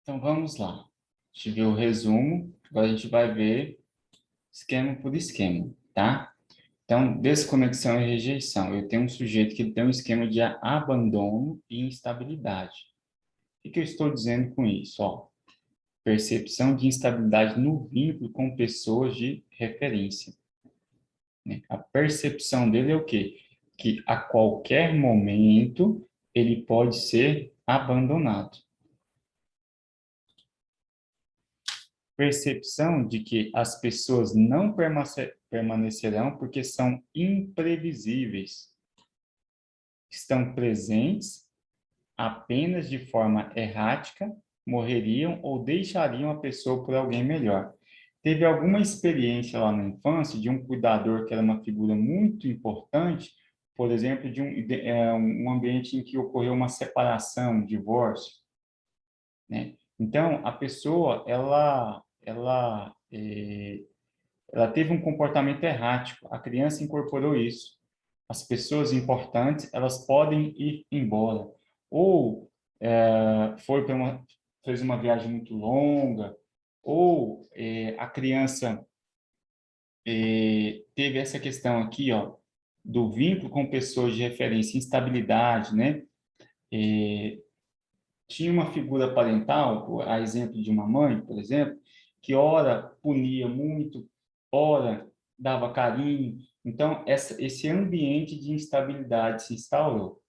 Então, vamos lá. A gente viu o resumo, agora a gente vai ver esquema por esquema, tá? Então, desconexão e rejeição. Eu tenho um sujeito que tem um esquema de abandono e instabilidade. O que eu estou dizendo com isso? Ó, percepção de instabilidade no vínculo com pessoas de referência, né? A percepção dele é o quê? Que a qualquer momento ele pode ser abandonado. Percepção de que as pessoas não permanecerão porque são imprevisíveis, estão presentes apenas de forma errática, morreriam ou deixariam a pessoa por alguém melhor. Teve alguma experiência lá na infância de um cuidador que era uma figura muito importante, por exemplo, um ambiente em que ocorreu uma separação, um divórcio, né? Então, a pessoa, ela teve um comportamento errático. A criança incorporou isso. As pessoas importantes, elas podem ir embora. Ou fez uma viagem muito longa, ou a criança teve essa questão aqui, ó, do vínculo com pessoas de referência, instabilidade, né? Tinha uma figura parental, a exemplo de uma mãe, por exemplo, que ora punia muito, ora dava carinho. Então, esse ambiente de instabilidade se instaurou.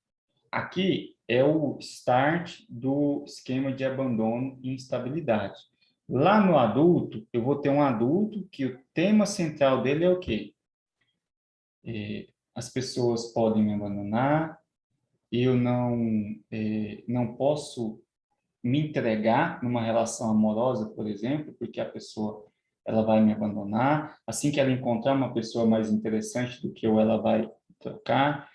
Aqui é o start do esquema de abandono e instabilidade. Lá no adulto, eu vou ter um adulto que o tema central dele é o quê? As pessoas podem me abandonar, eu não posso me entregar numa relação amorosa, por exemplo, porque a pessoa ela vai me abandonar. Assim que ela encontrar uma pessoa mais interessante do que eu, ela vai trocar.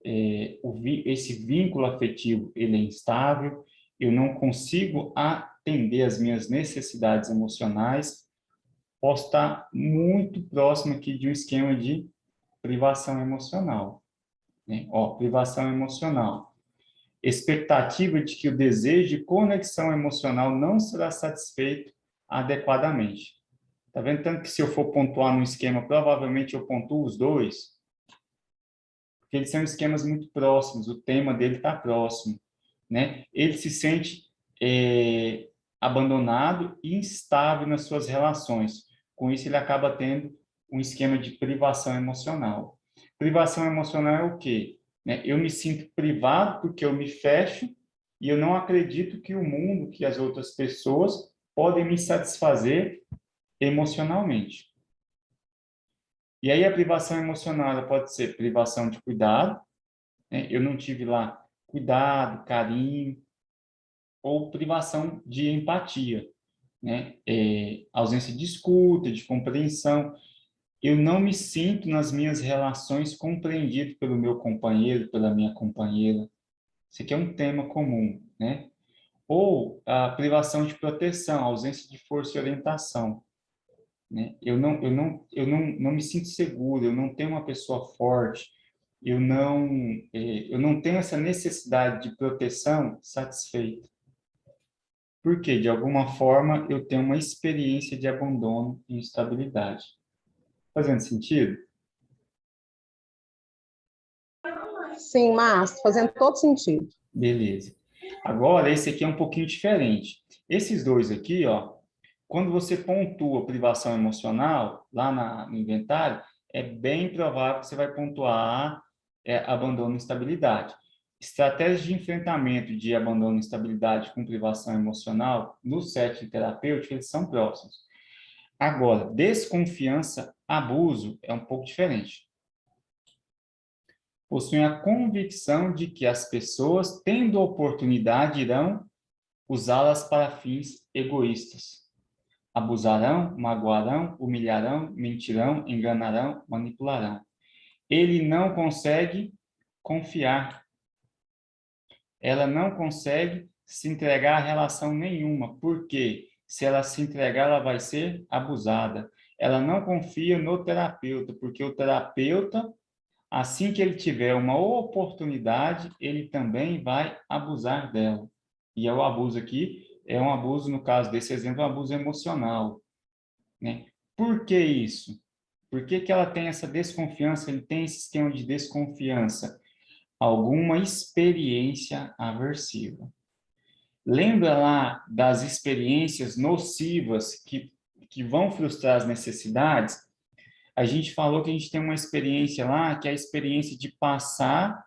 Esse vínculo afetivo ele é instável. Eu não consigo atender às minhas necessidades emocionais. Posso estar muito próximo aqui de um esquema de privação emocional, né? Ó, privação emocional, expectativa de que o desejo de conexão emocional não será satisfeito adequadamente. Tá vendo? Tanto que se eu for pontuar no esquema, provavelmente eu pontuo os dois, porque eles são esquemas muito próximos, o tema dele está próximo, né? Ele se sente abandonado e instável nas suas relações. Com isso, ele acaba tendo um esquema de privação emocional. Privação emocional é o quê? Né? Eu me sinto privado porque eu me fecho e eu não acredito que o mundo, que as outras pessoas podem me satisfazer emocionalmente. E aí a privação emocional ela pode ser privação de cuidado, né? Eu não tive lá cuidado, carinho, ou privação de empatia, né? Ausência de escuta, de compreensão. Eu não me sinto nas minhas relações compreendido pelo meu companheiro, pela minha companheira. Isso aqui é um tema comum, né? Ou a privação de proteção, ausência de força e orientação, né? Eu não me sinto seguro, eu não tenho uma pessoa forte, eu não tenho essa necessidade de proteção satisfeita. Porque, de alguma forma, eu tenho uma experiência de abandono e instabilidade. Fazendo sentido? Sim, Márcio, fazendo todo sentido. Beleza. Agora, esse aqui é um pouquinho diferente. Esses dois aqui, ó, quando você pontua privação emocional, lá no inventário, é bem provável que você vai pontuar abandono e instabilidade. Estratégias de enfrentamento de abandono e instabilidade com privação emocional, no set terapêutico, eles são próximos. Agora, desconfiança, abuso, é um pouco diferente. Possuem a convicção de que as pessoas, tendo oportunidade, irão usá-las para fins egoístas. Abusarão, magoarão, humilharão, mentirão, enganarão, manipularão. Ele não consegue confiar. Ela não consegue se entregar a relação nenhuma, porque se ela se entregar, ela vai ser abusada. Ela não confia no terapeuta, porque o terapeuta, assim que ele tiver uma oportunidade, ele também vai abusar dela. E é o abuso aqui é um abuso, no caso desse exemplo, um abuso emocional, né? Por que isso? Por que que ela tem essa desconfiança, ele tem esse esquema de desconfiança? Alguma experiência aversiva. Lembra lá das experiências nocivas que vão frustrar as necessidades? A gente falou que a gente tem uma experiência lá, que é a experiência de passar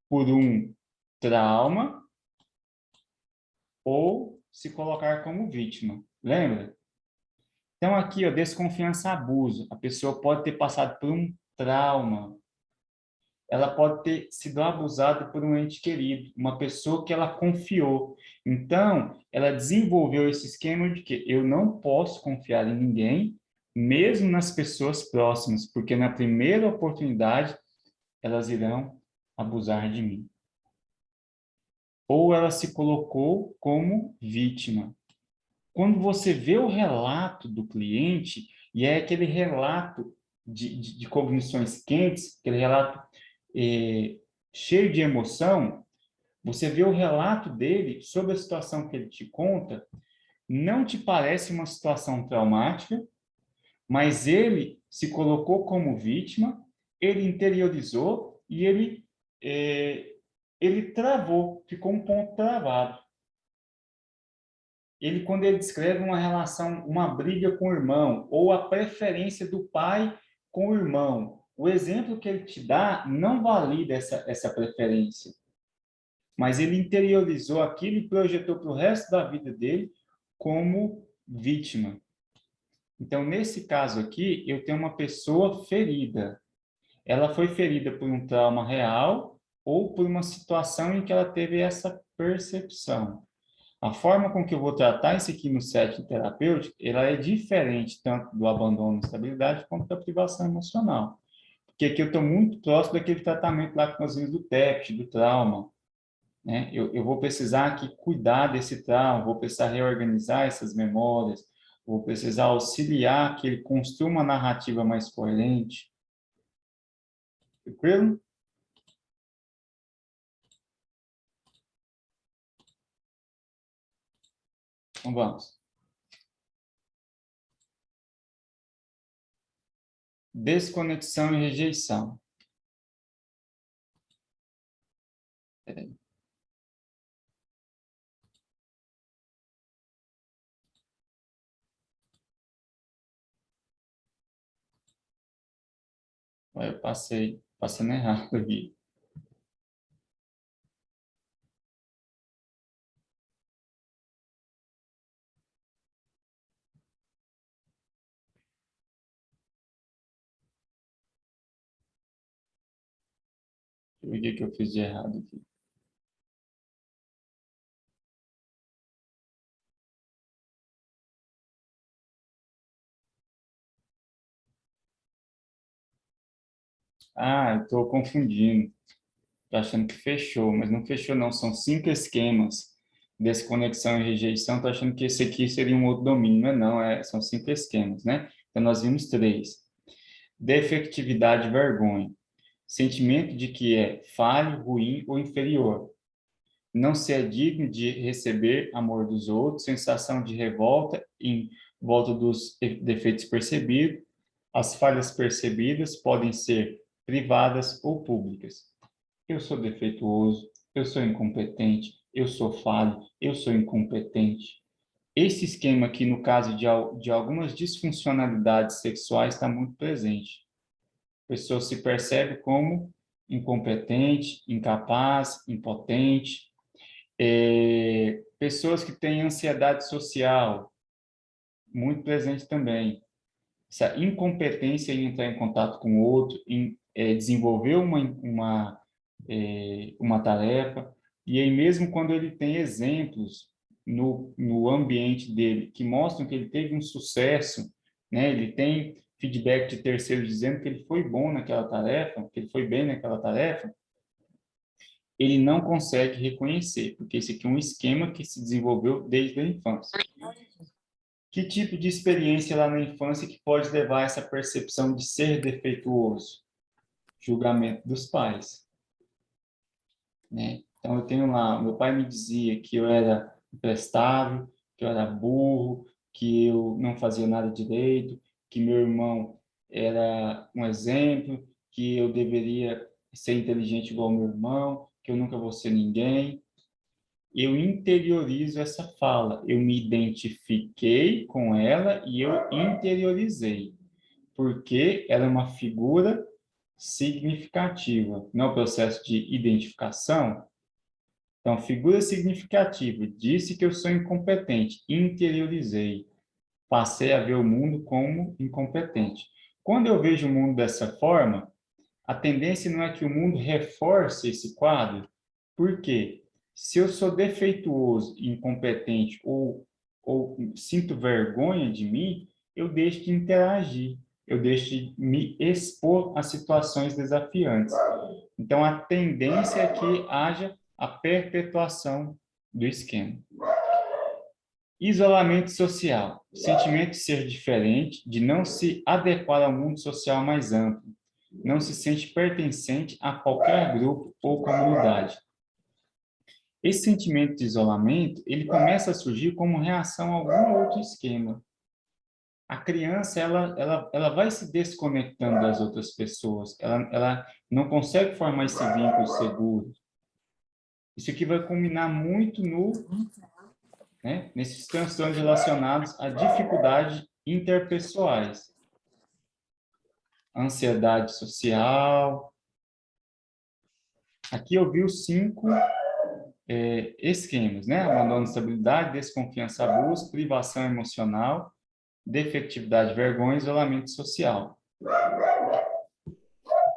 por um trauma ou se colocar como vítima. Lembra? Então, aqui, ó, desconfiança, abuso. A pessoa pode ter passado por um trauma. Ela pode ter sido abusada por um ente querido, uma pessoa que ela confiou. Então, ela desenvolveu esse esquema de que eu não posso confiar em ninguém, mesmo nas pessoas próximas, porque na primeira oportunidade elas irão abusar de mim. Ou ela se colocou como vítima. Quando você vê o relato do cliente, e é aquele relato de cognições quentes, aquele relato cheio de emoção, você vê o relato dele sobre a situação que ele te conta, não te parece uma situação traumática, mas ele se colocou como vítima, ele interiorizou e ele travou, ficou um ponto travado. Ele, quando ele descreve uma relação, uma briga com o irmão, ou a preferência do pai com o irmão, o exemplo que ele te dá não valida essa preferência. Mas ele interiorizou aquilo e projetou para o resto da vida dele como vítima. Então, nesse caso aqui, eu tenho uma pessoa ferida. Ela foi ferida por um trauma real ou por uma situação em que ela teve essa percepção. A forma com que eu vou tratar isso aqui no setting terapêutico, ela é diferente tanto do abandono e estabilidade quanto da privação emocional. Porque aqui eu estou muito próximo daquele tratamento lá que nós vimos do TEPT, do trauma, né? Eu vou precisar aqui cuidar desse trauma, vou precisar reorganizar essas memórias, vou precisar auxiliar que ele construa uma narrativa mais coerente. Tranquilo? Então vamos. Desconexão e rejeição. Peraí. Eu passando errado aqui. O que eu fiz de errado aqui? Ah, eu estou confundindo. Estou achando que fechou, mas não fechou não. São 5 esquemas. Desconexão e rejeição. Estou achando que esse aqui seria um outro domínio, mas não, são 5 esquemas, né? Então, nós vimos 3. Defectividade e vergonha. Sentimento de que é falho, ruim ou inferior. Não se é digno de receber amor dos outros. Sensação de revolta em volta dos defeitos percebidos. As falhas percebidas podem ser privadas ou públicas. Eu sou defeituoso, eu sou incompetente, eu sou falho, eu sou incompetente. Esse esquema aqui, no caso de algumas disfuncionalidades sexuais, está muito presente. A pessoa se percebe como incompetente, incapaz, impotente. Pessoas que têm ansiedade social, muito presente também. Essa incompetência em entrar em contato com o outro, em desenvolver uma tarefa, e aí mesmo quando ele tem exemplos no ambiente dele que mostram que ele teve um sucesso, né? Ele tem feedback de terceiros dizendo que ele foi bom naquela tarefa, que ele foi bem naquela tarefa, ele não consegue reconhecer, porque esse aqui é um esquema que se desenvolveu desde a infância. Que tipo de experiência lá na infância que pode levar a essa percepção de ser defeituoso? Julgamento dos pais, né? Então, eu tenho lá, meu pai me dizia que eu era imprestável, que eu era burro, que eu não fazia nada direito, que meu irmão era um exemplo, que eu deveria ser inteligente igual ao meu irmão, que eu nunca vou ser ninguém. Eu interiorizo essa fala, eu me identifiquei com ela e eu interiorizei, porque ela é uma figura significativa. No processo de identificação, então, figura significativa, disse que eu sou incompetente, interiorizei, passei a ver o mundo como incompetente. Quando eu vejo o mundo dessa forma, a tendência não é que o mundo reforce esse quadro, por quê? Se eu sou defeituoso, incompetente ou sinto vergonha de mim, eu deixo de interagir, eu deixo de me expor a situações desafiantes. Então, a tendência é que haja a perpetuação do esquema. Isolamento social, sentimento de ser diferente, de não se adequar ao mundo social mais amplo, não se sente pertencente a qualquer grupo ou comunidade. Esse sentimento de isolamento, ele começa a surgir como reação a algum outro esquema. A criança, ela vai se desconectando das outras pessoas, ela não consegue formar esse vínculo seguro. Isso aqui vai culminar muito nesses transtornos relacionados a dificuldades interpessoais. Ansiedade social. Aqui eu vi os 5 esquemas, né? Abandono de estabilidade, desconfiança, abuso, privação emocional, defectividade, vergonha, isolamento social.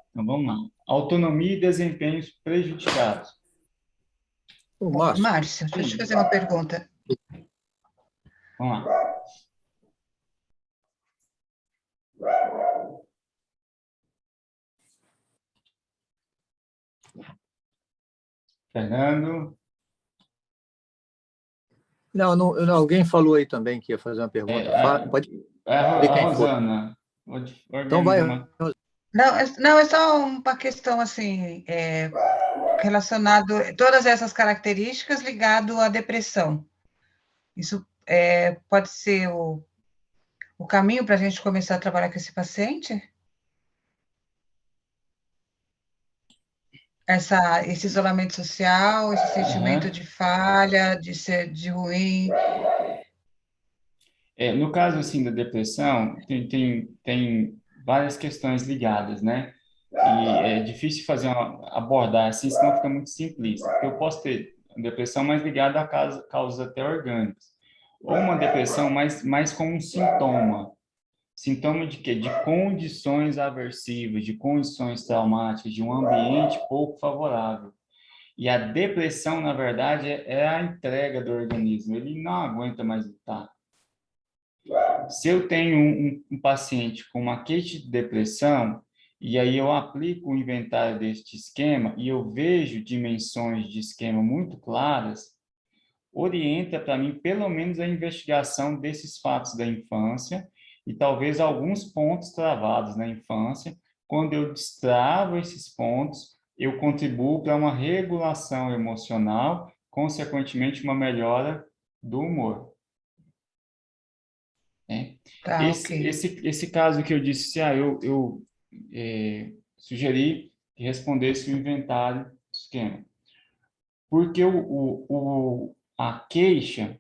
Então, vamos lá. Autonomia e desempenhos prejudicados. Márcio, deixa eu te fazer uma pergunta. Vamos lá. Fernando? Não, alguém falou aí também que ia fazer uma pergunta. Pode ver quem Rosana. Então vai. Não, é só uma questão assim, relacionado todas essas características ligado à depressão. Isso pode ser o caminho para a gente começar a trabalhar com esse paciente? Esse isolamento social, esse sentimento de falha, de ser de ruim. No caso assim da depressão, tem várias questões ligadas, né? E é difícil abordar assim, senão fica muito simplista. Porque eu posso ter depressão mais ligada a causas até orgânicas, ou uma depressão mais como um sintoma. Sintoma de quê? De condições aversivas, de condições traumáticas, de um ambiente pouco favorável. E a depressão, na verdade, é a entrega do organismo. Ele não aguenta mais lutar. Se eu tenho um paciente com uma queixa de depressão, e aí eu aplico o inventário deste esquema e eu vejo dimensões de esquema muito claras, orienta para mim pelo menos a investigação desses fatos da infância e talvez alguns pontos travados na infância. Quando eu destravo esses pontos, eu contribuo para uma regulação emocional, consequentemente uma melhora do humor. Tá, ok. Esse caso que eu disse, eu sugeri que respondesse o inventário do esquema. Porque a queixa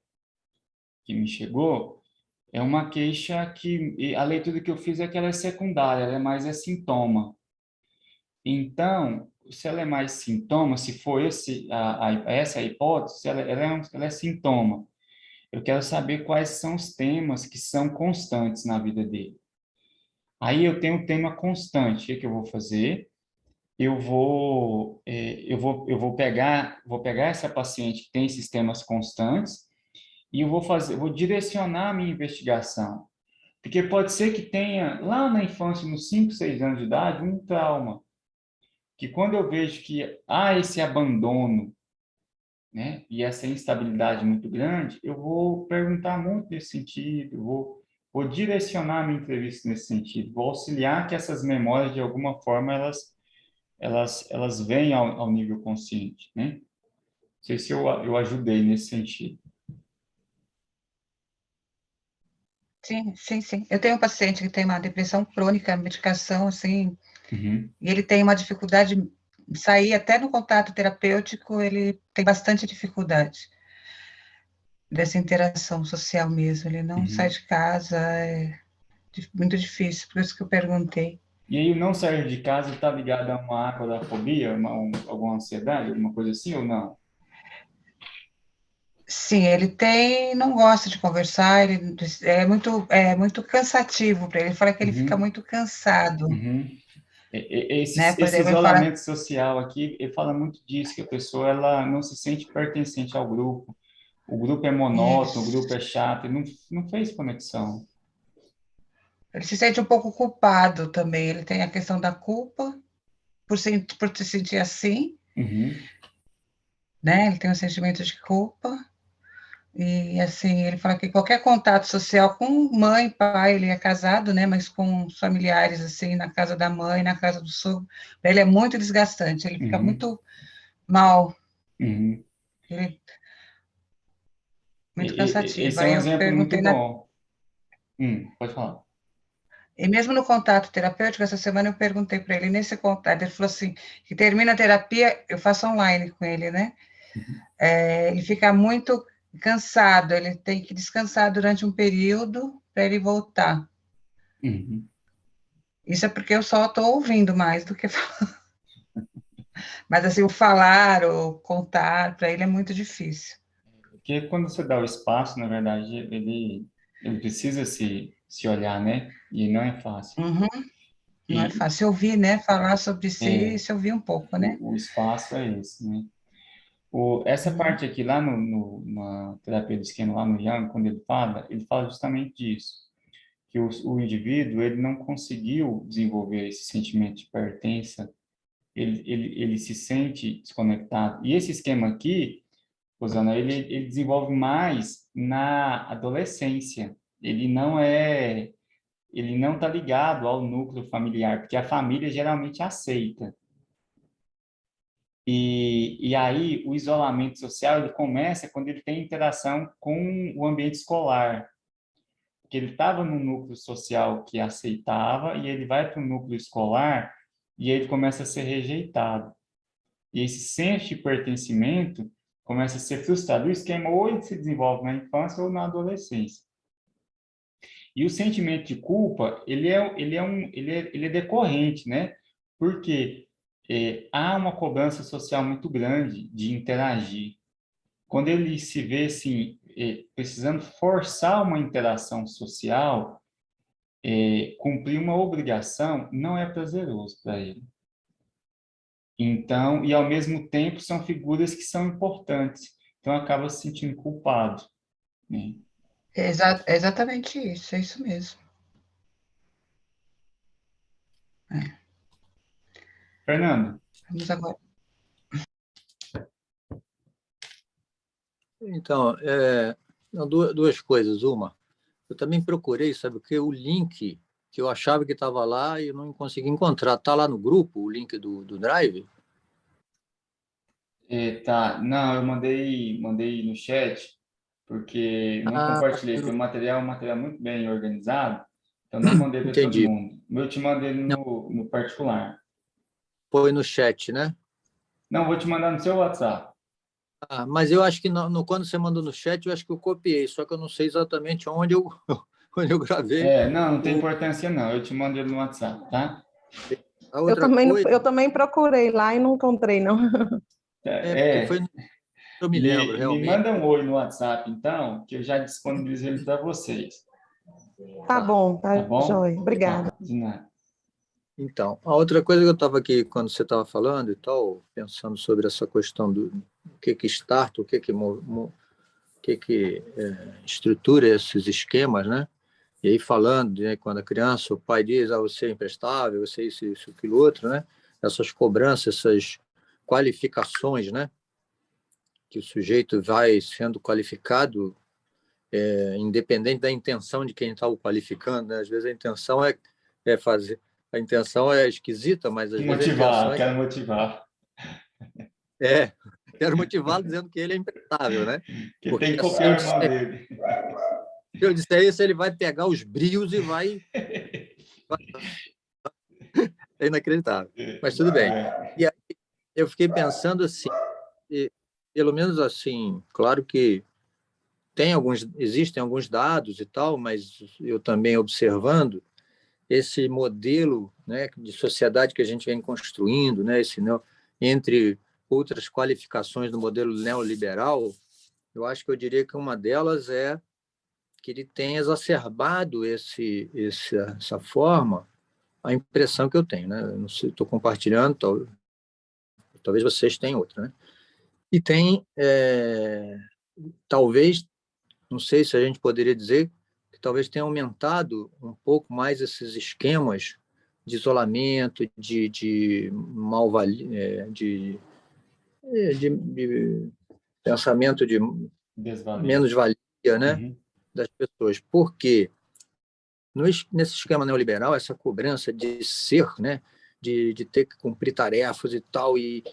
que me chegou é uma queixa que a leitura que eu fiz é que ela é secundária, ela é mais sintoma. Então, se ela é mais sintoma, se for essa a hipótese, ela é sintoma. Eu quero saber quais são os temas que são constantes na vida dele. Aí eu tenho um tema constante. O que eu vou fazer? Eu vou pegar essa paciente que tem esses temas constantes e eu vou direcionar a minha investigação. Porque pode ser que tenha, lá na infância, nos 5, 6 anos de idade, um trauma. Que quando eu vejo que há esse abandono, né, e essa instabilidade muito grande, eu vou perguntar muito nesse sentido, vou direcionar a minha entrevista nesse sentido, vou auxiliar que essas memórias, de alguma forma, elas venham ao nível consciente, né? Não sei se eu ajudei nesse sentido. Sim, sim, sim. Eu tenho um paciente que tem uma depressão crônica, medicação, assim, Uhum, e ele tem uma dificuldade de sair até no contato terapêutico, ele tem bastante dificuldade dessa interação social mesmo. Ele não sai uhum. de casa, muito difícil, por isso que eu perguntei. E aí o não sair de casa está ligado a uma agorafobia, alguma ansiedade, alguma coisa assim ou não? Sim, ele tem, não gosta de conversar, ele é muito cansativo para ele. Ele fala que ele fica Uhum, muito cansado, uhum. né? Por Esse exemplo, ele fala, isolamento social aqui, ele fala muito disso, que a pessoa ela não se sente pertencente ao grupo. O grupo é monótono, o grupo isso. é chato, ele não fez conexão. Ele se sente um pouco culpado também. Ele tem a questão da culpa por se sentir assim, Uhum, né? Ele tem um sentimento de culpa. E assim, ele fala que qualquer contato social com mãe, pai, ele é casado, né? Mas com os familiares, assim, na casa da mãe, na casa do sogro, para ele é muito desgastante. Ele fica uhum, muito mal, uhum. ele, muito cansativo. Esse é Aí um eu exemplo muito perguntei bom. Pode falar. e mesmo no contato terapêutico, essa semana eu perguntei para ele, nesse contato, ele falou assim, que termina a terapia, eu faço online com ele, né? Uhum, Ele fica muito cansado, ele tem que descansar durante um período para ele voltar. uhum. Isso é porque eu só estou ouvindo mais do que mas assim, o falar ou contar para ele é muito difícil. Porque quando você dá o espaço, na verdade, ele precisa se olhar, né? E não é fácil. Uhum, não é E fácil ouvir, né? Falar sobre si, é, se ouvir um pouco, né? o espaço é esse, né? Essa Uhum. parte aqui lá na terapia do esquema, lá no Young, quando ele fala justamente disso, que o indivíduo, ele não conseguiu desenvolver esse sentimento de pertença, ele se sente desconectado. E esse esquema aqui, Rosana, ele desenvolve mais na adolescência. Ele não está ligado ao núcleo familiar, porque a família geralmente aceita. E aí o isolamento social ele começa quando ele tem interação com o ambiente escolar, porque ele estava no núcleo social que aceitava e ele vai para o núcleo escolar e ele começa a ser rejeitado. E esse senso de pertencimento começa a ser frustrado. O esquema ou ele se desenvolve na infância ou na adolescência. E o sentimento de culpa, ele é decorrente, né? Porque há uma cobrança social muito grande de interagir. Quando ele se vê assim, precisando forçar uma interação social, cumprir uma obrigação, não é prazeroso para ele. Então, e ao mesmo tempo são figuras que são importantes. Então acaba se sentindo culpado, né? É exatamente isso, é isso mesmo. É. Fernando, Vamos agora. Então, não, duas coisas. Uma, eu também procurei, sabe o que? O link que eu achava que estava lá e eu não consegui encontrar. Está lá no grupo, o link do Drive? tá, não, eu mandei no chat porque não Ah, compartilhei, porque o material é um material muito bem organizado, então não mandei para todo entendi. mundo. Eu te mandei Não, no particular. foi no chat, né? Não, vou te mandar no seu WhatsApp. Ah, mas eu acho que quando você mandou no chat, eu acho que eu copiei, só que eu não sei exatamente onde eu, onde eu gravei. Não tem O, importância não, eu te mando ele no WhatsApp, tá? a outra Eu coisa também procurei lá e não encontrei, não. porque foi, É, eu me lembro me realmente. manda um oi no WhatsApp, então, que eu já disponibilizo ele para vocês, Tá Tá. bom, tá tá bom? jóia. Obrigada. Tá, de nada. Então, a outra coisa que eu estava aqui, quando você estava falando e tal, pensando sobre essa questão do que starta, o que estrutura esses esquemas, né? E aí falando, né, quando a criança, o pai diz, você é imprestável, você é isso, aquilo outro, né? Essas cobranças, essas qualificações, né? Que o sujeito vai sendo qualificado, independente da intenção de quem está o qualificando, né? Às vezes a intenção é fazer, a intenção é esquisita, mas às vezes a intenção Motivar, quero motivar, é, quero motivá-lo dizendo que ele é imprestável, né? que tem Porque que assim copiar o irmão dele. Se eu disser isso, ele vai pegar os brios e vai... É inacreditável. Mas tudo bem. E aí, eu fiquei pensando assim, pelo menos assim, claro que existem alguns dados e tal, mas eu também observando esse modelo, né, de sociedade que a gente vem construindo, né, entre outras qualificações do modelo neoliberal, eu acho que eu diria que uma delas é que ele tem exacerbado essa forma, a impressão que eu tenho, né? Não sei, estou compartilhando, talvez vocês tenham outra, né? E tem, talvez, não sei se a gente poderia dizer que talvez tenha aumentado um pouco mais esses esquemas de isolamento, de pensamento de Desvalia. menos-valia, né, Uhum. das pessoas. Porque nesse esquema neoliberal, essa cobrança de ser, né, de ter que cumprir tarefas e tal, e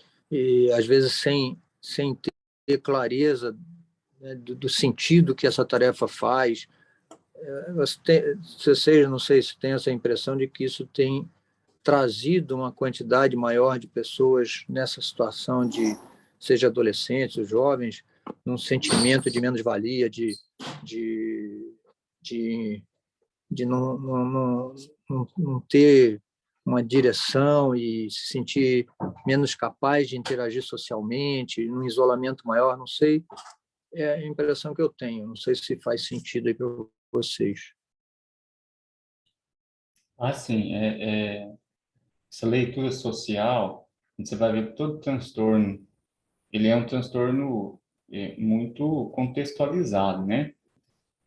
às vezes sem ter clareza, né, do sentido que essa tarefa faz. Vocês, não sei se tem essa impressão de que isso tem trazido uma quantidade maior de pessoas nessa situação seja adolescentes ou jovens, num sentimento de menos-valia, de, de, de não ter uma direção e se sentir menos capaz de interagir socialmente, num isolamento maior, não sei, é a impressão que eu tenho, não sei se faz sentido aí para vocês. Assim, essa leitura social, você vai ver que todo transtorno, ele é um transtorno muito contextualizado, né?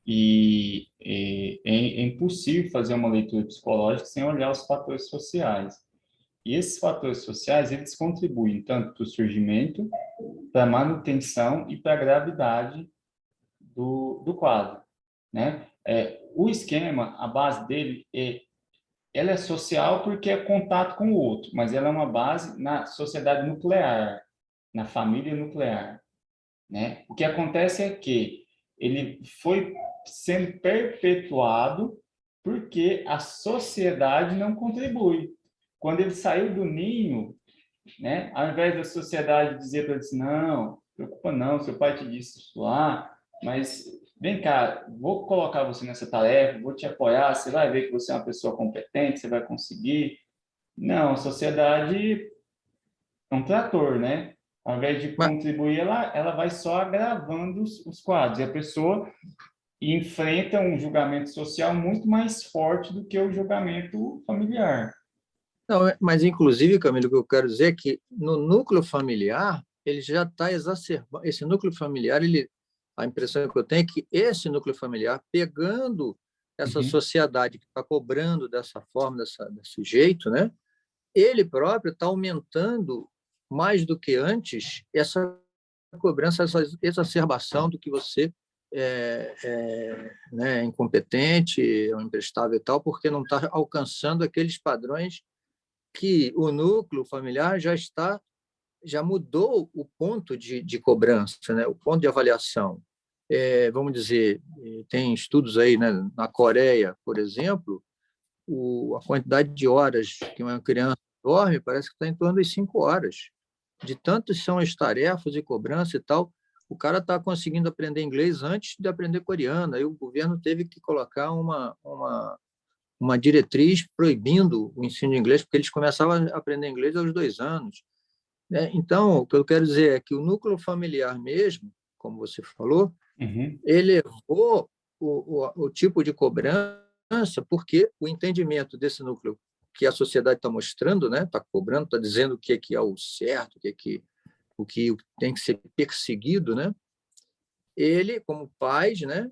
E é impossível fazer uma leitura psicológica sem olhar os fatores sociais. E esses fatores sociais, eles contribuem tanto para o surgimento, para a manutenção e para a gravidade do quadro, né? O esquema, a base dele, ela é social porque é contato com o outro, mas ela é uma base na sociedade nuclear, na família nuclear, né? O que acontece é que ele foi sendo perpetuado porque a sociedade não contribui. Quando ele saiu do ninho, né, ao invés da sociedade dizer para ele assim, não, preocupa não, seu pai te disse isso lá, mas vem cá, vou colocar você nessa tarefa, vou te apoiar, você vai ver que você é uma pessoa competente, você vai conseguir. Não, a sociedade é um trator, né? Ao invés de Mas, contribuir, ela vai só agravando os quadros. E a pessoa enfrenta um julgamento social muito mais forte do que o julgamento familiar. não, mas, inclusive, Camilo, o que eu quero dizer é que no núcleo familiar, ele já está exacerbando. Esse núcleo familiar, a impressão que eu tenho é que esse núcleo familiar, pegando essa Uhum. sociedade que está cobrando dessa forma, desse jeito, né? Ele próprio está aumentando mais do que antes essa cobrança, essa exacerbação do que você né, incompetente, é um imprestável e tal, porque não está alcançando aqueles padrões que o núcleo familiar já mudou o ponto de cobrança, né, o ponto de avaliação. Vamos dizer, tem estudos aí, né, na Coreia, por exemplo, a quantidade de horas que uma criança dorme parece que está em torno de 5 horas. De tantas são as tarefas e cobrança e tal, o cara está conseguindo aprender inglês antes de aprender coreano. Aí o governo teve que colocar uma diretriz proibindo o ensino de inglês, porque eles começavam a aprender inglês aos 2 anos. Né? Então, o que eu quero dizer é que o núcleo familiar mesmo, como você falou, Uhum. elevou o tipo de cobrança, porque o entendimento desse núcleo que a sociedade está mostrando, né, está cobrando, está dizendo o que é o certo, o que tem que ser perseguido, né? Ele, como pais, né?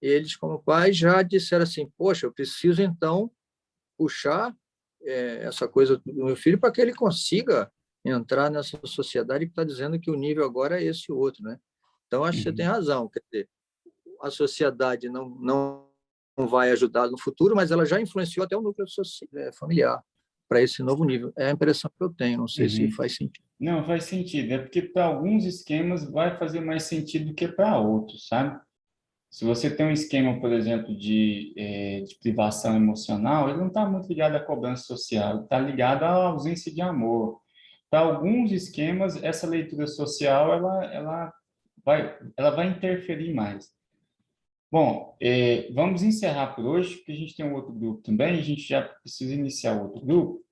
Eles, como pais, já disseram assim: poxa, eu preciso então puxar essa coisa do meu filho para que ele consiga entrar nessa sociedade que está dizendo que o nível agora é esse outro, né? Então, acho que você tem Uhum. razão. Quer dizer, a sociedade não vai ajudar no futuro, mas ela já influenciou até o núcleo familiar para esse novo nível. É a impressão que eu tenho, não sei se Uhum. faz sentido. Não, faz sentido. É porque para alguns esquemas vai fazer mais sentido do que para outros, sabe? Se você tem um esquema, por exemplo, de privação emocional, ele não está muito ligado à cobrança social, ele está ligado à ausência de amor. Para alguns esquemas, essa leitura social, ela vai interferir mais. Bom, vamos encerrar por hoje, porque a gente tem um outro grupo também, a gente já precisa iniciar outro grupo.